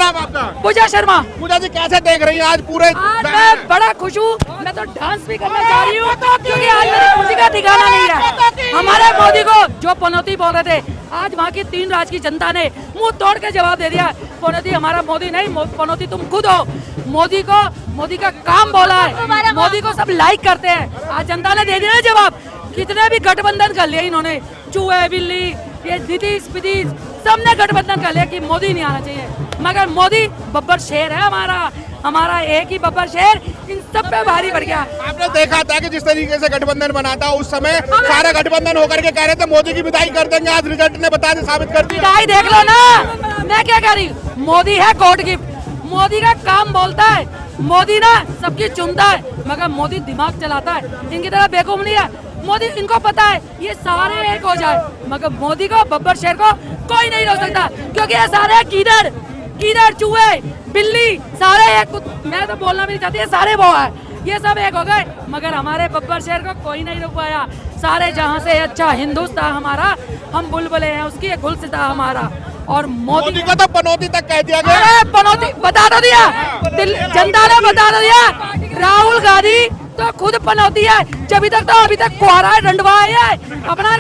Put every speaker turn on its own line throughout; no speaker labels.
नाम आपका?
पूजा शर्मा।
पूजा जी कैसे देख रही हैं आज पूरे?
आज मैं बड़ा खुश हूँ, मैं तो डांस भी करना चाह रही हूँ क्योंकि आज मेरी खुशी का ठिकाना नहीं है। हमारे मोदी को जो पनौती बोल रहे थे, आज वहाँ की 3 राज्य की जनता ने मुंह तोड़ के जवाब दे दिया, पनौती हमारा मोदी नहीं, पनौती तुम खुद हो। मोदी का काम बोला है, मोदी को सब लाइक करते हैं। आज जनता ने दे दिया जवाब। कितने भी गठबंधन कर लिया इन्होंने, चूहे बिल्ली ये नीतीश पीतीश सबने गठबंधन कर लिया कि मोदी नहीं आना चाहिए, मगर मोदी बब्बर शेर है हमारा एक ही बब्बर शेर इन सब पे भारी पड़ गया।
आपने देखा था कि जिस तरीके से गठबंधन बना था उस समय सारे गठबंधन होकर के कह रहे थे मोदी की विदाई कर देंगे, आज रिजल्ट ने बता दे साबित कर दिया।
विदाई देख लो ना, मैं क्या कह रही, मोदी है गॉड गिफ्ट, मोदी का काम बोलता है, मोदी ना सबकी चुनता है, मगर मोदी दिमाग चलाता है, इनकी तरह बेवकूफ नहीं है। मोदी इनको पता है ये सारे एक हो जाए, मगर मोदी को बब्बर शेर को कोई नहीं रोक सकता क्योंकि ये सारे कीदड़ चूहे बिल्ली सारे एक। मैं तो बोलना भी नहीं चाहती, ये सारे वो है, ये सब एक हो गए, मगर हमारे बब्बर शेर को कोई नहीं रोक पाया। सारे जहां से अच्छा हिंदुस्तान हमारा, हम बुलबुले हैं उसकी, ये गुलसिता हमारा। और मोदी
को तो पनौती तक कह दिया गया।
अरे पनौती बता तो दिया, जनता ने बता तो दिया। राहुल गांधी तो खुद पनौती है, जब तक अभी तक कुआरा है, डंडवा है अपना।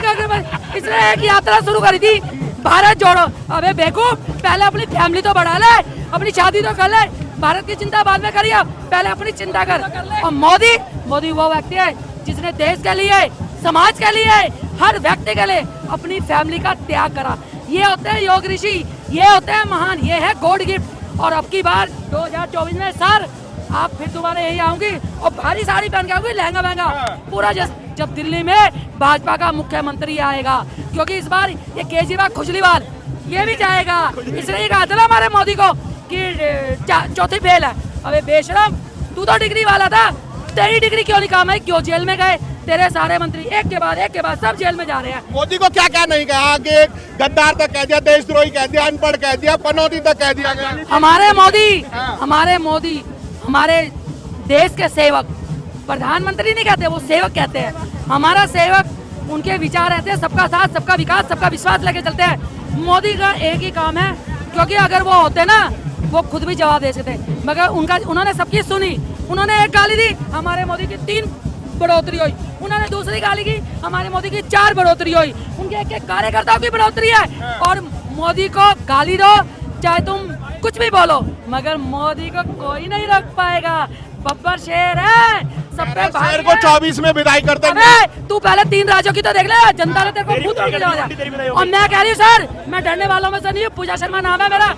इसने एक यात्रा शुरू करी थी, भारत जोड़ो। अबे बेवकूफ, पहले अपनी फैमिली तो बढ़ा ले, अपनी शादी तो कर ले, भारत की चिंता बाद में करिए, पहले अपनी चिंता कर। और मोदी वो व्यक्ति है जिसने देश के लिए, समाज के लिए, हर व्यक्ति के लिए अपनी फैमिली का त्याग करा। ये होते हैं योग ऋषि, ये होते हैं महान, ये है गॉड गिफ्ट। और अब की बार 2024 में सर आप फिर दोबारा यही आऊंगी और भारी साड़ी पहन के आऊंगी, लहंगा महंगा पूरा, जब दिल्ली में भाजपा का मुख्यमंत्री आएगा, क्योंकि इस बार ये केजरीवाल खुजलीवाल ये भी जाएगा। इसलिए कहा था ना हमारे मोदी को कि चौथी फेल है। अबे बेशरम, तू तो डिग्री वाला था, तेरी डिग्री क्यों नहीं काम है, क्यों जेल में गए? तेरे सारे मंत्री एक के बाद सब जेल में जा रहे हैं।
मोदी को क्या क्या नहीं कहा, आगे गद्दार तक कह दिया, देशद्रोही कह दिया, अनपढ़ कह दिया, पनौती तक कह दिया गया।
हमारे मोदी हमारे देश के सेवक, प्रधानमंत्री नहीं कहते, वो सेवक कहते हैं। हमारा सेवक, उनके विचार रहते हैं सबका साथ, सबका विकास, सबका विश्वास लेके चलते हैं। मोदी का एक ही काम है, क्योंकि अगर वो होते ना वो खुद भी जवाब दे सकते, मगर उन्होंने सबकी सुनी। उन्होंने एक गाली दी, हमारे मोदी की 3 बढ़ोतरी हुई, उन्होंने दूसरी गाली की, हमारे मोदी की 4 बढ़ोतरी हुई। उनके एक कार्यकर्ताओं की बढ़ोतरी है। और मोदी को गाली दो चाहे तुम कुछ भी बोलो, मगर मोदी को कोई नहीं रोक पाएगा। बब्बर शेर है, सब पे
शेर को 24 में विदाई कर देंगे।
तू पहले 3 राज्यों की तो देख ले, जनता ने तेरे को मुंह तोड़ के जवाब दिया। और मैं कह रही हूँ सर, मैं डरने वालों में से नहीं हूँ, पूजा शर्मा नाम है मेरा।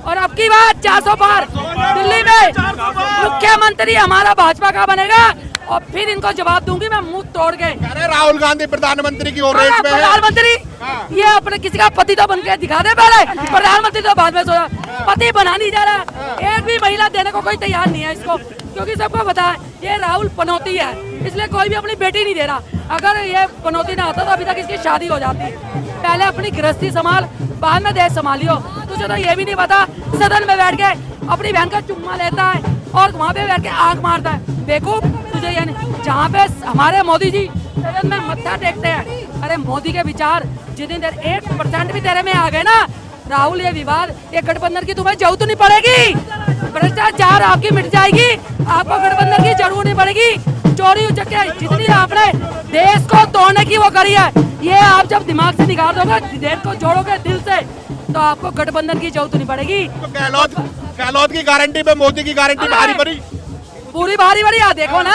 और अब की बात 400 पार दिल्ली में मुख्यमंत्री हमारा भाजपा का बनेगा, और फिर इनको जवाब दूंगी मैं मुंह तोड़ के।
अरे राहुल गांधी प्रधानमंत्री की ओर रेस में है।
प्रधानमंत्री ये अपने किसी का पति तो बन के दिखा दे पहले, प्रधानमंत्री तो बाद में सोचा। पति बना नहीं जा रहा, एक भी महिला देने को कोई तैयार नहीं है इसको, क्योंकि सबको पता है ये राहुल पनौती है, इसलिए कोई भी अपनी बेटी नहीं दे रहा। अगर ये पनौती ना होता तो अभी तक इसकी शादी हो जाती। पहले अपनी गृहस्थी संभाल, बाद में देश संभालियो। तुझे तो ये भी नहीं पता, सदन में बैठ के अपनी बहन का चुम्मा लेता है और वहाँ पे बैठ के आंख मारता है। बेवकूफ, तुझे ये नहीं, जहाँ पे हमारे मोदी जी सदन में मत्था टेकते हैं। अरे मोदी के विचार जितनी देर 1% भी तेरे में आ गए ना राहुल, ये विवाद, ये गठबंधन की तुम्हें जरूरत नहीं पड़ेगी। भ्रष्टाचार आपकी मिट जाएगी, आपको गठबंधन की जरूरत नहीं पड़ेगी। चोरी उचक्के जितनी आपने देश को तोड़ने की वो करी है, ये आप जब दिमाग से निकाल दोगे, देश को जोड़ोगे दिल से, तो आपको गठबंधन की जरूरत नहीं पड़ेगी।
तो गहलोत की गारंटी पे मोदी की गारंटी भारी पड़ी,
पूरी भारी पड़ी। देखो ना,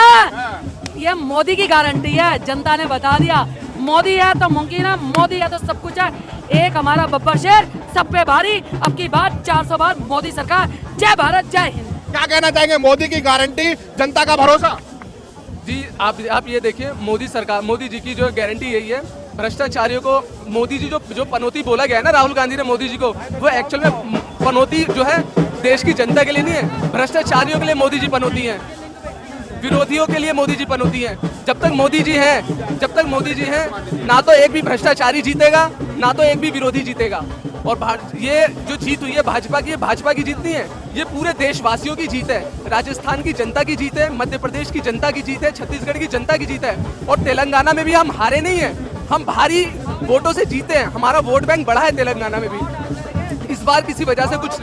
ये मोदी की गारंटी है, जनता ने बता दिया। मोदी है तो मुमकिन है, मोदी है तो सब कुछ है। एक हमारा बब्बर शेर, सब पे भारी। अब की बात 400 बार मोदी सरकार, जय भारत जय हिंद।
क्या कहना चाहेंगे, मोदी की गारंटी, जनता का भरोसा?
जी आप ये देखिए, मोदी सरकार, मोदी जी की जो गारंटी यही है, भ्रष्टाचारियों को मोदी जी जो पनौती बोला गया है ना राहुल गांधी ने मोदी जी को, वो एक्चुअल में पनौती जो है देश की जनता के लिए नहीं है, भ्रष्टाचारियों के लिए मोदी जी पनौती है, विरोधियों के लिए मोदी जी पनौती है। जब तक मोदी जी हैं, ना तो एक भी भ्रष्टाचारी जीतेगा, ना तो एक भी विरोधी जीतेगा। और ये जो जीत हुई है भाजपा की जीत नहीं है, ये पूरे देशवासियों की जीत है। राजस्थान की जनता की जीत है, मध्य प्रदेश की जनता की जीत है, छत्तीसगढ़ की जनता की जीत है। और तेलंगाना में भी हम हारे नहीं हैं, हम भारी वोटों से जीते हैं, हमारा वोट बैंक बढ़ा है तेलंगाना में भी। इस बार किसी वजह से कुछ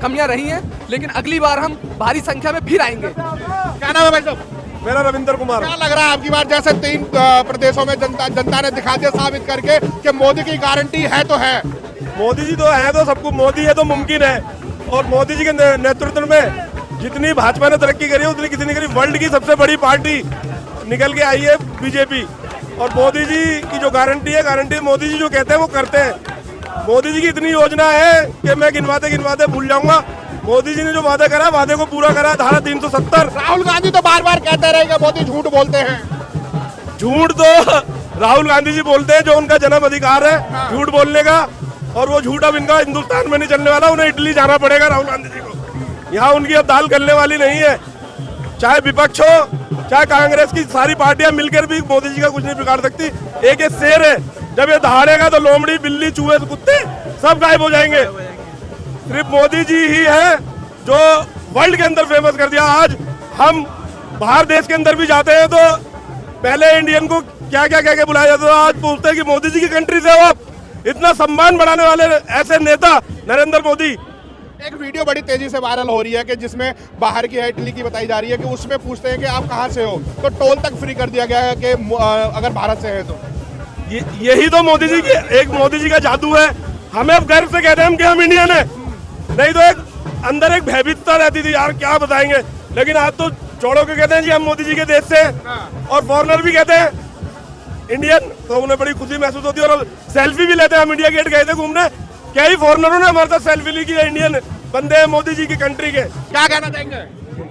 कमियां रही हैं, लेकिन अगली बार हम भारी संख्या में फिर आएंगे।
क्या नाम है भाई साहब?
मेरा रविंदर कुमार।
क्या लग रहा है आपकी बार जैसे 3 प्रदेशों में जनता ने दिखा दिया साबित करके कि मोदी की गारंटी है तो है।
मोदी जी तो है, तो सबको मोदी है तो मुमकिन है। और मोदी जी के नेतृत्व में जितनी भाजपा ने तरक्की करी है उतनी किसी ने करी। वर्ल्ड की सबसे बड़ी पार्टी निकल के आई है बीजेपी। और मोदी जी की जो गारंटी है, गारंटी मोदी जी जो कहते हैं वो करते हैं। मोदी जी की इतनी योजना है कि मैं गिनवाते भूल जाऊंगा। मोदी जी ने जो वादा करा, वादे को पूरा करा। धारा 370।
राहुल गांधी तो बार बार कहते रहे कि मोदी झूठ बोलते हैं।
झूठ तो राहुल गांधी जी बोलते हैं, जो उनका जन्म अधिकार है झूठ बोलने का। और वो झूठ अब इनका हिंदुस्तान में नहीं चलने वाला। उन्हें इटली जाना पड़ेगा राहुल गांधी जी को। यहाँ उनकी अब दाल गलने वाली नहीं है। चाहे विपक्ष हो, चाहे कांग्रेस की सारी पार्टियां मिलकर भी मोदी जी का कुछ नहीं बिगाड़ सकती। एक ये शेर है, जब ये दहाड़ेगा तो लोमड़ी, बिल्ली, चूहे, कुत्ते सब गायब हो जाएंगे। सिर्फ मोदी जी ही है जो वर्ल्ड के अंदर फेमस कर दिया। आज हम बाहर देश के अंदर भी जाते हैं तो पहले इंडियन को क्या क्या कह के बुलाया जाता था, आज पूछते हैं कि मोदी जी की कंट्री से हो आप। इतना सम्मान बढ़ाने वाले ऐसे नेता नरेंद्र मोदी।
एक वीडियो बड़ी तेजी से वायरल हो रही है कि जिसमें बाहर की है, इटली की बताई जा रही है कि उसमें पूछते हैं कि आप कहाँ से हो, तो टोल तक फ्री कर दिया गया है कि अगर भारत से है तो।
यही तो मोदी जी की एक मोदी जी का जादू है। हमें अब गर्व से कहते हैं हम कि हम इंडियन है, नहीं तो एक अंदर एक भयभीतता रहती थी यार क्या बताएंगे। लेकिन आज तो छोड़ो के कहते हैं जी हम मोदी जी के देश से। और फॉरेनर भी कहते हैं इंडियन, तो उन्हें बड़ी खुशी महसूस होती है। और सेल्फी भी लेते हैं। हम इंडिया गेट गए थे घूमने, कई फॉरेनरों ने हमारे साथ सेल्फी ली कि इंडियन बंदे हैं मोदी जी की कंट्री के।
क्या कहना चाहेंगे?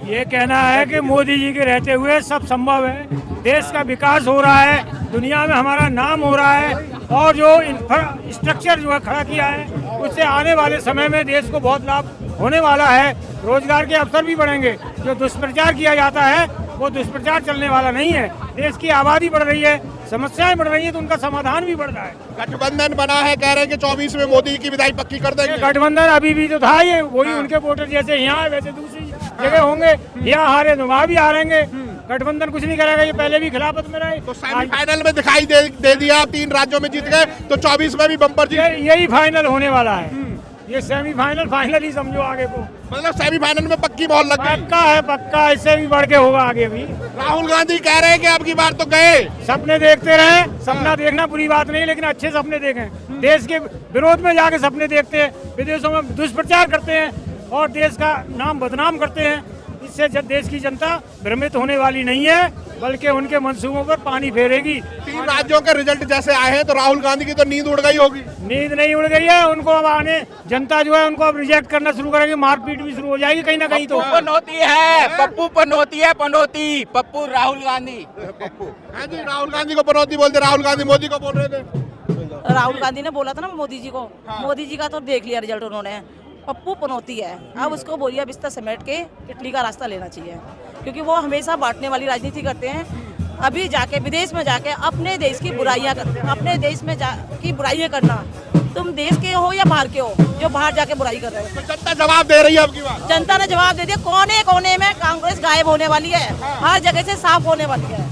ये कहना है कि मोदी जी के रहते हुए सब संभव है। देश का विकास हो रहा है, दुनिया में हमारा नाम हो रहा है। और जो इंफ्रास्ट्रक्चर जो है खड़ा किया है, उससे आने वाले समय में देश को बहुत लाभ होने वाला है। रोजगार के अवसर भी बढ़ेंगे। जो दुष्प्रचार किया जाता है वो दुष्प्रचार चलने वाला नहीं है। देश की आबादी बढ़ रही है, समस्याएं बढ़ रही है, तो उनका समाधान भी बढ़ रहा है।
गठबंधन बना है, कह रहे हैं कि 24 में मोदी की विदाई पक्की कर देंगे।
गठबंधन अभी भी तो था, ये वही उनके वोटर जैसे यहाँ है वैसे दूसरी जगह होंगे। यहाँ हारे तो वहाँ भी हारेंगे। गठबंधन कुछ नहीं करेगा, ये पहले भी खिलाफत में रहे।
तो सेमीफाइनल में दिखाई दे दिया, 3 राज्यों में जीत गए, तो 24 में भी बम्पर जीत।
यही फाइनल होने वाला है। ये सेमीफाइनल फाइनल ही समझो आगे को।
मतलब सेमीफाइनल में पक्की मोहर लग गई।
पक्का है, पक्का। इससे भी बढ़ के होगा आगे भी।
राहुल गांधी कह रहे हैं कि अब की बार तो गए।
सपने देखते रहे। सपना देखना बुरी बात नहीं, लेकिन अच्छे सपने देखें। देश के विरोध में जाके सपने देखते हैं, विदेशों में दुष्प्रचार करते हैं और देश का नाम बदनाम करते हैं। इससे देश की जनता भ्रमित होने वाली नहीं है, बल्कि उनके मंसूबों पर पानी फेरेगी।
3 राज्यों के रिजल्ट जैसे आए हैं तो राहुल गांधी की तो नींद उड़ गई होगी।
नींद नहीं उड़ गई है उनको। अब आने जनता जो है उनको अब रिजेक्ट करना शुरू करेगी। मारपीट भी शुरू हो जाएगी कहीं ना कहीं। तो
पनौती है, पप्पू पनौती है, पनौती पप्पू राहुल गांधी।
हाँ जी, राहुल गांधी को पनौती बोलते, राहुल गांधी मोदी को बोल रहे थे।
राहुल गांधी ने बोला था ना मोदी जी को। मोदी जी का तो देख लिया रिजल्ट उन्होंने। पप्पू पनौती है। अब उसको बोलिए बिस्तर समेट के इटली का रास्ता लेना चाहिए, क्योंकि वो हमेशा बांटने वाली राजनीति करते हैं। अभी जाके विदेश में जाके अपने देश की बुराइयां की बुराइयां करना। तुम देश के हो या बाहर के हो, जो बाहर जाके बुराई कर रहे हो।
तो जनता जवाब दे रही है आपकी बात।
जनता ने जवाब दे दिया। कोने कोने में कांग्रेस गायब होने वाली है, हर जगह से साफ होने वाली है।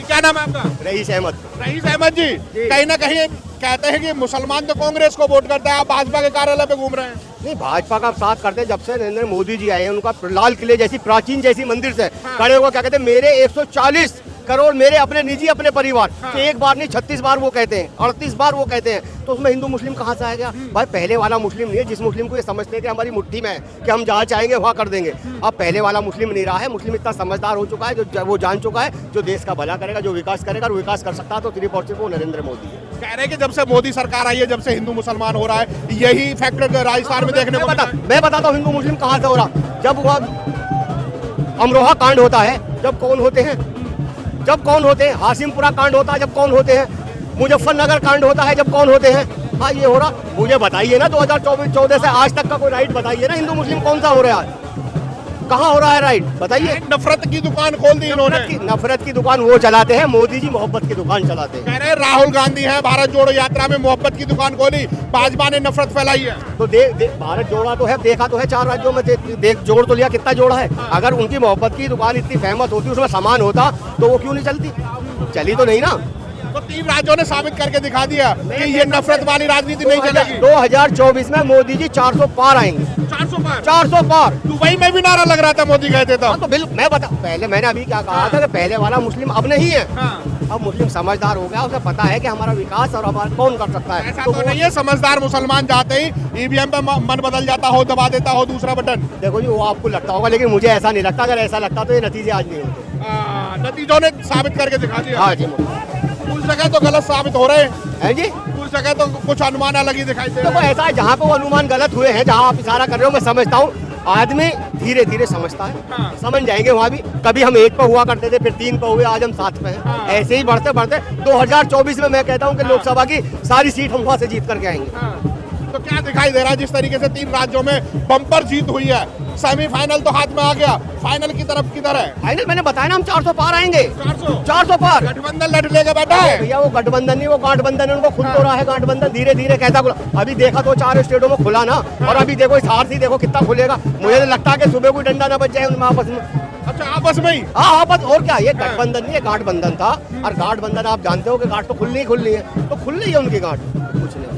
क्या नाम है आपका?
रईस अहमद।
रईस अहमद जी, कहीं ना कहीं कहते हैं कि मुसलमान तो कांग्रेस को वोट करता है, आप भाजपा के कार्यालय पे घूम रहे हैं।
नहीं, भाजपा का साथ करते हैं जब से नरेंद्र मोदी जी आए हैं। उनका लाल किले जैसी प्राचीन जैसी मंदिर से खड़े होकर क्या कहते हैं, मेरे 140 करोड़ मेरे अपने निजी अपने परिवार कि एक बार नहीं 36 बार वो कहते हैं, 38 बार वो कहते हैं। तो उसमें हिंदू मुस्लिम कहाँ से आ गया भाई? पहले वाला मुस्लिम नहीं है जिस मुस्लिम को ये समझते थे हमारी मुट्ठी में है कि हम जहाँ चाहेंगे वहाँ कर देंगे। अब पहले वाला मुस्लिम नहीं रहा है। मुस्लिम इतना समझदार हो चुका है, जो वो जान चुका है जो देश का भला करेगा, जो विकास करेगा, और विकास कर सकता है तो सिर्फ और सिर्फ वो नरेंद्र मोदी है।
कह रहे हैं कि जब से मोदी सरकार आई है, जब से हिंदू मुसलमान हो रहा है, यही फैक्टर राजस्थान में देखने को
मैं बताता हूँ हिंदू मुस्लिम कहाँ से हो रहा। जब वह अमरोहा कांड होता है, जब कौन होते हैं, हाशिमपुरा कांड होता है जब कौन होते हैं, मुजफ्फरनगर कांड होता है जब कौन होते हैं। हाँ, ये हो रहा। मुझे बताइए ना 2014 से आज तक का कोई राइट बताइए ना। हिंदू मुस्लिम कौन सा हो रहा है, कहाँ हो रहा है राइट बताइए।
नफरत की दुकान खोल दी इन्होंने।
नफरत की दुकान वो चलाते हैं, मोदी जी मोहब्बत की दुकान चलाते हैं।
कह रहे हैं राहुल गांधी है, भारत जोड़ो यात्रा में मोहब्बत की दुकान खोली, भाजपा ने नफरत फैलाई है।
तो भारत जोड़ा तो है, देखा तो है 4 राज्यों में, देख जोड़ तो लिया, कितना जोड़ा है। अगर उनकी मोहब्बत की दुकान इतनी फेमस होती, उसमें सामान होता तो वो क्यों नहीं चलती? चली तो नहीं ना।
तो 3 राज्यों ने साबित करके दिखा दिया कि ये नफरत वाली राजनीति नहीं चलेगी।
2024 में मोदी जी 400 पार आएंगे। 400 पार।
दुबई में भी नारा लग रहा था मोदी गए थे
तो बिल्कुल मैं बता, पहले मैंने अभी क्या कहा था कि पहले वाला मुस्लिम अब नहीं है। अब मुस्लिम समझदार हो गया, उसे पता है कि हमारा विकास और हमारा कौन कर सकता है।
ऐसा तो नहीं है समझदार मुसलमान जाते ही ईवीएम पे मन बदल जाता हो, दबा देता हो दूसरा बटन।
देखो जी, वो आपको लगता होगा, लेकिन मुझे ऐसा नहीं लगता। अगर ऐसा लगता तो ये नतीजे आज नहीं होते।
नतीजों ने साबित करके दिखा दिया।
हाँ जी,
कुछ जगह तो गलत साबित हो रहे
हैं जी,
कुछ जगह तो कुछ अनुमान अलग ही दिखाई दे
तो
रहे हैं।
ऐसा है जहाँ पे वो अनुमान गलत हुए हैं, जहाँ आप इशारा कर रहे हो, मैं समझता हूँ। आदमी धीरे धीरे समझता है, समझ जाएंगे वहाँ भी। कभी हम 1 पे हुआ करते थे, फिर 3 पे हुए, आज हम 7 पे हैं। ऐसे ही बढ़ते बढ़ते 2024 में मैं कहता हूँ कि लोकसभा की सारी सीट हम वहाँ से जीत करके आएंगे।
तो क्या दिखाई दे रहा है जिस तरीके से 3 राज्यों में बम्पर जीत हुई है, सेमीफाइनल तो हाथ में आ गया, फाइनल की तरफ किधर है?
फाइनल मैंने बताया ना, हम 400 पार आएंगे। 400 पार।
गठबंधन लड़ लेगा बैठा है
भैया, वो गठबंधन नहीं, वो गांठबंधन है। उनको खुल तो रहा है गांठबंधन, धीरे धीरे कहता खुला। अभी देखा तो 4 स्टेटों में खुला ना, और अभी देखो इस हार से देखो कितना खुलेगा। मुझे तो लगता है कि सुबह कोई डंडा ना बच जाए उनमें आपस में।
अच्छा, आपस में ही?
हाँ, आपस। और क्या, ये गठबंधन नहीं, ये गांठबंधन था। और गांठबंधन आप जानते हो कि गांठ तो खुलनी है, तो खुल रही है उनकी गांठ, कुछ नहीं।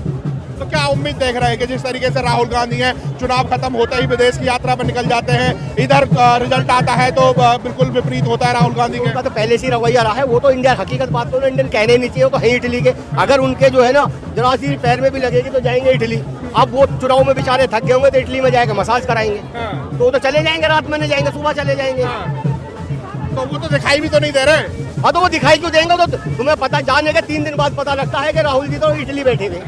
तो क्या उम्मीद देख रहे हैं कि जिस तरीके से राहुल गांधी है, चुनाव खत्म होते ही विदेश की यात्रा पर निकल जाते हैं, इधर रिजल्ट आता है तो बिल्कुल विपरीत होता है राहुल गांधी
उनका
का?
तो पहले से रवैया रहा है। वो तो इंडिया, हकीकत बात तो इंडियन कहने नहीं चाहिए, वो तो है इटली के। अगर उनके जो है ना जरा सी पैर में भी लगेगी तो जाएंगे इटली। अब वो चुनाव में बेचारे थक गए होंगे तो इटली में जाएगा, मसाज कराएंगे। तो वो तो चले जाएंगे, रात में नहीं जाएंगे, सुबह चले जाएंगे।
तो वो तो दिखाई भी तो नहीं दे रहे।
हाँ, तो वो दिखाई क्यों देंगे? तो तुम्हें पता, जाने के 3 दिन बाद पता लगता है कि राहुल जी तो इटली बैठे थे।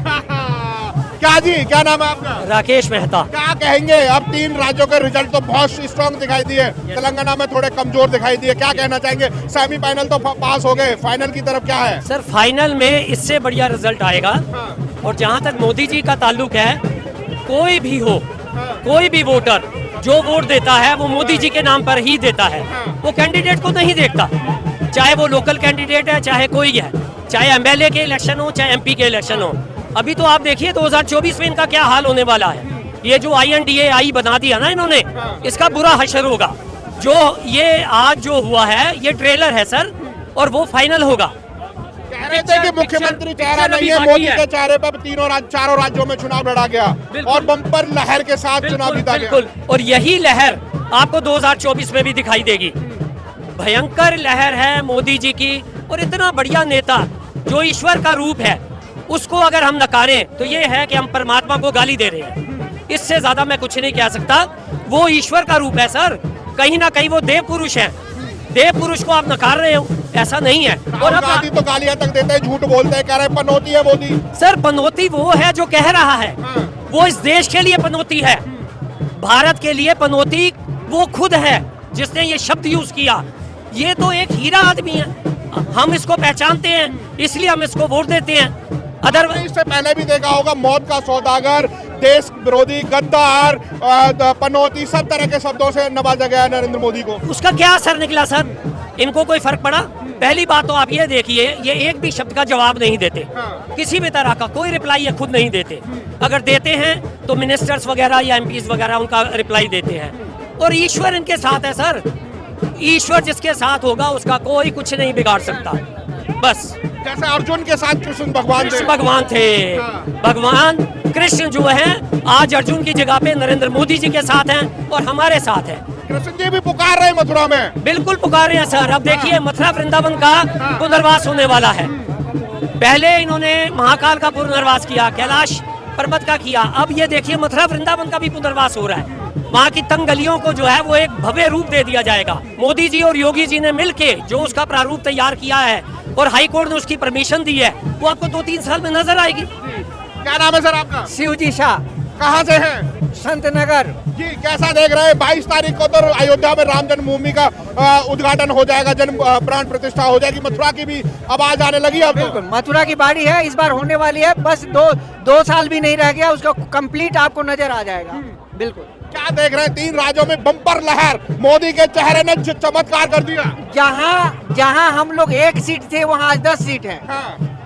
क्या जी, क्या नाम है आपका?
राकेश मेहता।
क्या कहेंगे, अब 3 राज्यों के रिजल्ट तो बहुत स्ट्रॉन्ग दिखाई दिए, तेलंगाना में थोड़े कमजोर दिखाई दिए, क्या कहना चाहेंगे? सेमीफाइनल तो पास हो गए, फाइनल की तरफ क्या है?
सर, फाइनल में इससे बढ़िया रिजल्ट आएगा। और जहां तक मोदी जी का ताल्लुक है, कोई भी हो, कोई भी वोटर जो वोट देता है वो मोदी जी के नाम पर ही देता है, वो कैंडिडेट को नहीं देखता। चाहे वो लोकल कैंडिडेट है, चाहे कोई है, चाहे एमएलए के इलेक्शन हो, चाहे एमपी के इलेक्शन हो। अभी तो आप देखिए 2024 में इनका क्या हाल होने वाला है। ये जो INDAI बना दिया ना इन्होंने, इसका बुरा हशर होगा। जो ये आज जो हुआ है, ये ट्रेलर है सर, और वो फाइनल होगा।
कह रहे थे कि मुख्यमंत्री चेहरा नहीं है, मोदी के चेहरे पर 4 राज्यों में चुनाव लड़ा गया और बम्पर लहर के साथ चुनाव जीता गया।
बिल्कुल, और यही लहर आपको 2024 में भी दिखाई देगी। भयंकर लहर है मोदी जी की। और इतना बढ़िया नेता जो ईश्वर का रूप है, उसको अगर हम नकारें तो ये है कि हम परमात्मा को गाली दे रहे हैं। इससे ज्यादा मैं कुछ नहीं कह सकता। वो ईश्वर का रूप है सर, कहीं ना कहीं वो देव पुरुष है। देव पुरुष को आप नकार रहे हो, ऐसा नहीं है। और अब
गांधी तो गालियां तक देते हैं, झूठ बोलते हैं, कह रहे हैं पनौती है मोदी।
सर, पनौती वो है जो कह रहा है, वो इस देश के लिए पनौती है, भारत के लिए पनौती वो खुद है जिसने ये शब्द यूज किया। ये तो एक हीरा आदमी है, हम इसको पहचानते हैं, इसलिए हम इसको वोट देते हैं।
अदरवाइज इससे पहले भी देखा होगा, मौत का सौदागर, देश विरोधी, गद्दार, पनौती, सब तरह के शब्दों से नवाजा गया नरेंद्र मोदी को।
उसका क्या असर निकला सर? इनको कोई फर्क पड़ा? पहली बात तो आप ये देखिए, ये एक भी शब्द का जवाब नहीं देते, किसी भी तरह का कोई रिप्लाई ये खुद नहीं देते। अगर देते हैं तो मिनिस्टर्स वगैरह या MPs वगैरह उनका रिप्लाई देते हैं। और ईश्वर इनके साथ है सर, ईश्वर जिसके साथ होगा उसका कोई कुछ नहीं बिगाड़ सकता। बस
जैसे अर्जुन के साथ कृष्ण भगवान
थे, भगवान कृष्ण जो है आज अर्जुन की जगह पे नरेंद्र मोदी जी के साथ हैं और हमारे साथ हैं।
कृष्ण जी भी पुकार रहे हैं मथुरा में।
बिल्कुल पुकार रहे हैं सर। अब देखिए मथुरा वृंदावन का पुनर्वास होने वाला है। पहले इन्होंने महाकाल का पुनर्वास किया, कैलाश पर्वत का किया, अब ये देखिए मथुरा वृंदावन का भी पुनर्वास हो रहा है। वहाँ की तंग गलियों को जो है वो एक भव्य रूप दे दिया जाएगा। मोदी जी और योगी जी ने मिलके जो उसका प्रारूप तैयार किया है और हाई कोर्ट ने उसकी परमिशन दी है, वो आपको 2-3 साल में नजर आएगी।
क्या नाम है सर आपका?
शिवजी शाह।
कहाँ से हैं?
संत नगर।
जी, कैसा देख रहे हैं? 22 तारीख को तो अयोध्या में राम जन्मभूमि का उद्घाटन हो जाएगा, जन्म प्राण प्रतिष्ठा हो जाएगी। मथुरा की भी आवाज आने लगी है।
बिल्कुल, मथुरा की बारी है, इस बार होने वाली है। बस दो साल भी नहीं रह गया, उसका कंप्लीट आपको नजर आ जाएगा। बिल्कुल।
क्या देख रहे हैं? 3 राज्यों में बम्पर लहर, मोदी के चेहरे ने चमत्कार कर दिया।
जहाँ हम लोग 1 सीट थे, वहाँ आज 10 सीट है।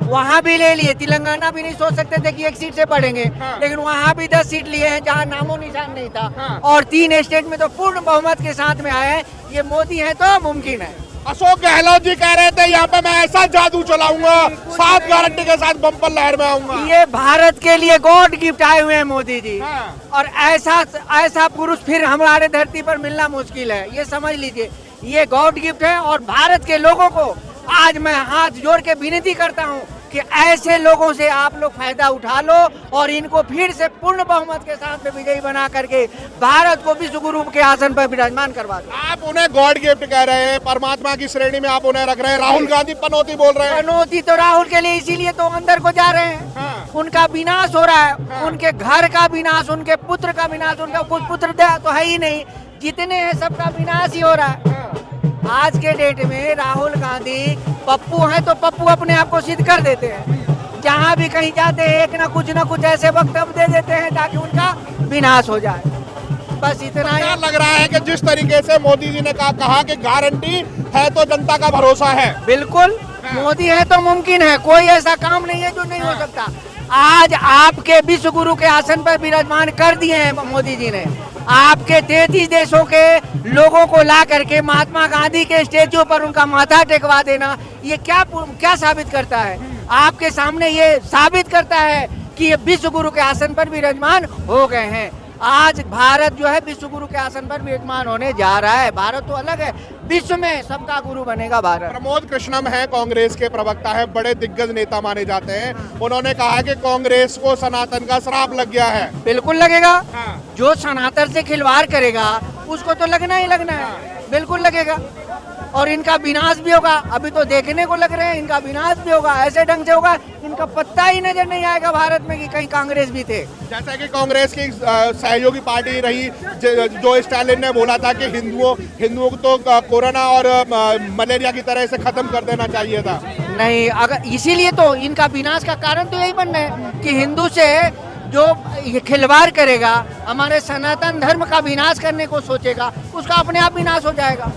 वहाँ भी ले लिए। तेलंगाना भी नहीं सोच सकते थे कि 1 सीट से बढ़ेंगे, लेकिन वहाँ भी 10 सीट लिए हैं जहाँ नामो निशान नहीं था। और 3 स्टेट में तो पूर्ण बहुमत के साथ में आए हैं। ये मोदी है तो मुमकिन है।
अशोक गहलोत जी कह रहे थे यहाँ पे मैं ऐसा जादू चलाऊंगा, 7 गारंटी के साथ बम्पर लहर में आऊंगा।
ये भारत के लिए गॉड गिफ्ट आए हुए हैं मोदी जी। और ऐसा पुरुष फिर हमारे धरती पर मिलना मुश्किल है, ये समझ लीजिए। ये गॉड गिफ्ट है और भारत के लोगों को आज मैं हाथ जोड़ के विनती करता हूँ कि ऐसे लोगों से आप लोग फायदा उठा लो और इनको फिर से पूर्ण बहुमत के साथ में विजयी बना करके भारत को विश्व गुरु के आसन पर विराजमान करवा दो।
आप उन्हें गॉड गिफ्ट कह रहे हैं, परमात्मा की श्रेणी में आप उन्हें रख रहे हैं। राहुल गांधी पनौती बोल रहे हैं।
पनौती तो राहुल के लिए इसीलिए तो अंदर को जा रहे हैं। उनका विनाश हो रहा है, उनके घर का विनाश, उनके पुत्र का विनाश। उनका पुत्र तो है ही नहीं, जितने हैं सबका विनाश ही हो रहा है। आज के डेट में राहुल गांधी पप्पू हैं तो पप्पू अपने आप को सिद्ध कर देते हैं। जहाँ भी कहीं जाते हैं एक ना कुछ ऐसे वक्तव्य दे देते हैं ताकि उनका विनाश हो जाए। बस इतना ही
क्या लग रहा है कि जिस तरीके से मोदी जी ने कहा कि गारंटी है तो जनता का भरोसा है।
बिल्कुल, मोदी है तो मुमकिन है, कोई ऐसा काम नहीं है जो नहीं हो सकता। आज आपके विश्व गुरु के आसन पर विराजमान कर दिए हैं मोदी जी ने। आपके 33 देशों के लोगों को ला करके महात्मा गांधी के स्टेचू पर उनका माथा टेकवा देना, ये क्या साबित करता है? आपके सामने ये साबित करता है कि ये विश्व गुरु के आसन पर विराजमान हो गए हैं। आज भारत जो है विश्व गुरु के आसन पर विराजमान होने जा रहा है। भारत तो अलग है, विश्व में सबका गुरु बनेगा भारत।
प्रमोद कृष्णम है, कांग्रेस के प्रवक्ता है, बड़े दिग्गज नेता माने जाते हैं। उन्होंने कहा कि कांग्रेस को सनातन का श्राप लग गया है।
बिल्कुल लगेगा। जो सनातन से खिलवाड़ करेगा उसको तो लगना ही लगना है, बिल्कुल लगेगा। और इनका विनाश भी होगा। अभी तो देखने को लग रहे हैं इनका विनाश भी होगा। ऐसे ढंग से होगा इनका पत्ता ही नजर नहीं आएगा भारत में कि कहीं कांग्रेस भी थे।
जैसा कि कांग्रेस की सहयोगी पार्टी रही, जो स्टालिन ने बोला था कि हिंदुओं को तो कोरोना और मलेरिया की तरह से खत्म कर देना चाहिए था।
नहीं, अगर इसीलिए तो इनका विनाश का कारण तो यही बनना है कि हिंदू से जो ये खिलवाड़ करेगा, हमारे सनातन धर्म का विनाश करने को सोचेगा, उसका अपने आप विनाश हो जाएगा।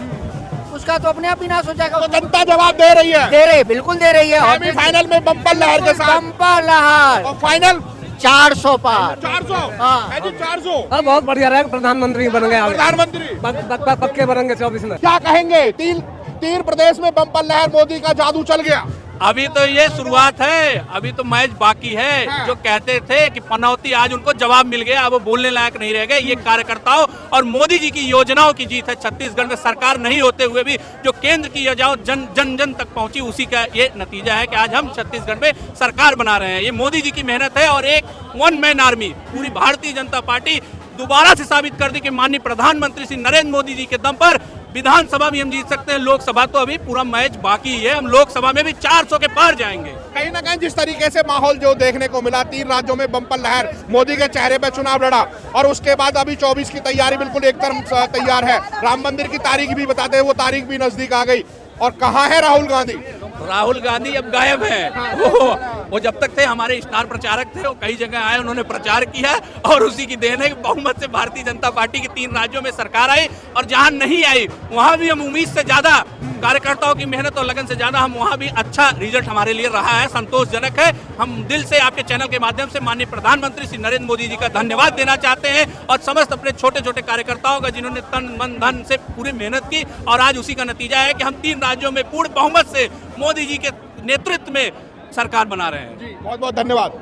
उसका तो अपने आप विनाश हो जाएगा।
तो जनता जवाब दे रही है,
बिल्कुल दे रही है।
और फाइनल में बम्पर लहर के साथ,
बम्पर लहर
और फाइनल
400 पार।
400
हाँ
जी, 400।
बहुत बढ़िया रहे, प्रधानमंत्री बन गए।
प्रधानमंत्री
पक्के बनेंगे 24 में।
क्या कहेंगे? तीन प्रदेश में बम्पर लहर, मोदी का जादू चल गया।
अभी तो ये शुरुआत है, अभी तो मैच बाकी है। जो कहते थे कि पनौती, आज उनको जवाब मिल गया, अब वो बोलने लायक नहीं रह गए। ये कार्यकर्ताओं और मोदी जी की योजनाओं की जीत है। छत्तीसगढ़ में सरकार नहीं होते हुए भी जो केंद्र की योजनाएं जन तक पहुंची, उसी का ये नतीजा है कि आज हम छत्तीसगढ़ में सरकार बना रहे हैं। ये मोदी जी की मेहनत है और एक वन मैन आर्मी पूरी भारतीय जनता पार्टी दोबारा से साबित कर दी कि माननीय प्रधानमंत्री श्री नरेंद्र मोदी जी के दम पर विधानसभा भी हम जीत सकते हैं। लोकसभा तो अभी पूरा मैच बाकी है, हम लोकसभा में भी 400 के पार जाएंगे।
कहीं ना कहीं जिस तरीके से माहौल जो देखने को मिला, 3 राज्यों में बम्पर लहर, मोदी के चेहरे पे चुनाव लड़ा, और उसके बाद अभी 24 की तैयारी बिल्कुल एक तरफ तैयार है। राम मंदिर की तारीख भी बताते हैं, वो तारीख भी नजदीक आ गई। और कहाँ है राहुल गांधी?
राहुल गांधी अब गायब है। वो जब तक थे हमारे स्टार प्रचारक थे, वो कई जगह आए, उन्होंने प्रचार किया और उसी की देन है बहुमत से भारतीय जनता पार्टी की 3 राज्यों में सरकार आई। और जहां नहीं आई वहां भी हम उम्मीद से ज्यादा, कार्यकर्ताओं की मेहनत और लगन से ज्यादा, हम वहां भी अच्छा रिजल्ट हमारे लिए रहा है, संतोषजनक है। हम दिल से आपके चैनल के माध्यम से माननीय प्रधानमंत्री श्री नरेंद्र मोदी जी का धन्यवाद देना चाहते हैं और समस्त अपने छोटे छोटे कार्यकर्ताओं का, जिन्होंने तन मन धन से पूरी मेहनत की। और आज उसी का नतीजा है कि हम 3 राज्यों में पूर्ण बहुमत से मोदी जी के नेतृत्व में सरकार बना रहे हैं।
बहुत बहुत धन्यवाद।